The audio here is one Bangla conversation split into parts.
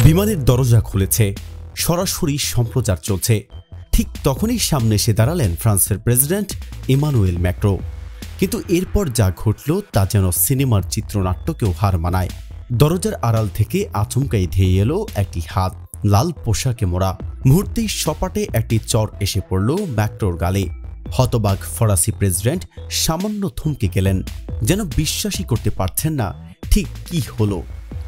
বিমানের দরজা খুলেছে, সরাসরি সম্প্রচার চলছে। ঠিক তখনই সামনে এসে দাঁড়ালেন ফ্রান্সের প্রেসিডেন্ট ইমানুয়েল ম্যাক্রো। কিন্তু এরপর যা ঘটল তা যেন সিনেমার চিত্রনাট্যকেও হার মানায়। দরজার আড়াল থেকে আচমকাই ধেয়ে এলো একটি হাত, লাল পোশাকে মোড়া। মুহূর্তেই সপাটে একটি চর এসে পড়ল ম্যাক্রোর গালে। হতবাক ফরাসি প্রেসিডেন্ট সামান্য থমকে গেলেন, যেন বিশ্বাসই করতে পারছেন না ঠিক কি হলো।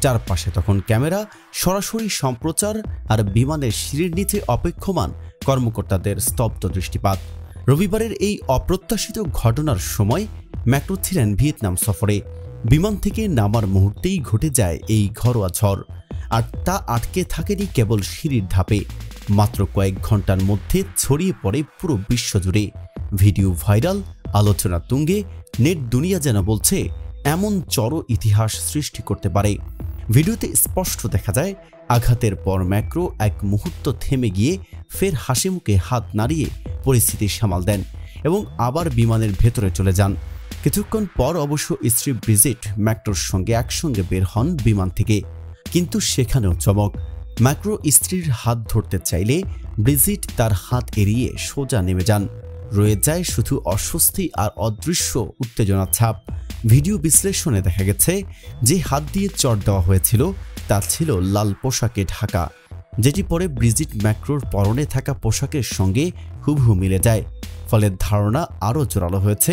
চারপাশে তখন ক্যামেরা, সরাসরি সম্প্রচার আর বিমানের সিঁড়ির নিচে অপেক্ষমান কর্মকর্তাদের স্তব্ধ দৃষ্টিপাত। রবিবারের এই অপ্রত্যাশিত ঘটনার সময় ম্যাক্রো ছিলেন ভিয়েতনাম সফরে। বিমান থেকে নামার মুহূর্তেই ঘটে যায় এই ঘরোয়া ঝড়, আর তা আটকে থাকেনি কেবল সিঁড়ির ধাপে। মাত্র কয়েক ঘন্টার মধ্যে ছড়িয়ে পড়ে পুরো বিশ্বজুড়ে। ভিডিও ভাইরাল, আলোচনা তুঙ্গে। নেট দুনিয়া যেন বলছে এমন চড় ইতিহাস সৃষ্টি করতে পারে। ভিডিওতে স্পষ্ট দেখা যায় আঘাতের পর ম্যাক্রো এক মুহূর্ত থেমে গিয়ে ফের হাসিমুখে হাত নাড়িয়ে পরিস্থিতি সামাল দেন এবং আবার বিমানের ভেতরে চলে যান। কিছুক্ষণ পর অবশ্য স্ত্রী ব্রিজিট ম্যাক্রোর সঙ্গে একসঙ্গে বের হন বিমান থেকে। কিন্তু সেখানেও চমক। ম্যাক্রো স্ত্রীর হাত ধরতে চাইলে ব্রিজিট তার হাত এড়িয়ে সোজা নেমে যান। রয়ে যায় শুধু অস্বস্তি আর অদৃশ্য উত্তেজনার ছাপ। ভিডিও বিশ্লেষণে দেখা গেছে যে হাত দিয়ে চড় দেওয়া হয়েছিল তা ছিল লাল পোশাকে ঢাকা, যেটি পরে ব্রিজিট ম্যাক্রোর পরনে থাকা পোশাকের সঙ্গে হুবহু মিলে যায়। ফলে ধারণা আরও জোরালো হয়েছে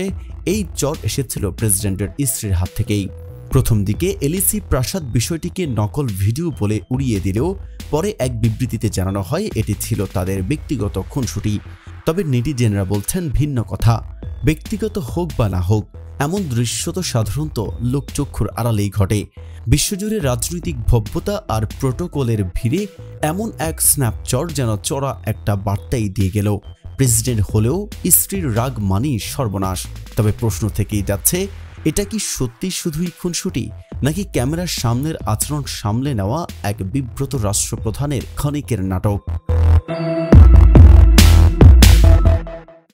এই চড় এসেছিল প্রেসিডেন্টের স্ত্রীর হাত থেকেই। প্রথম দিকে এলিসি প্রাসাদ বিষয়টিকে নকল ভিডিও বলে উড়িয়ে দিলেও পরে এক বিবৃতিতে জানানো হয় এটি ছিল তাদের ব্যক্তিগত খুনসুটি। তবে নেটিজেনরা বলছেন ভিন্ন কথা। ব্যক্তিগত হোক বা না হোক, এমন দৃশ্য তো সাধারণত লোকচক্ষুর আড়ালেই ঘটে। বিশ্বজুড়ে রাজনৈতিক ভব্যতা আর প্রোটোকলের ভিড়ে এমন এক স্ন্যাপচট যেন চড়া একটা বার্তাই দিয়ে গেল। প্রেসিডেন্ট হলেও স্ত্রীর রাগ মানেই সর্বনাশ। তবে প্রশ্ন থেকেই যাচ্ছে, এটা কি সত্যি শুধুই খুনসুটি, নাকি ক্যামেরার সামনের আচরণ সামলে নেওয়া এক বিব্রত রাষ্ট্রপ্রধানের ক্ষণিকের নাটক?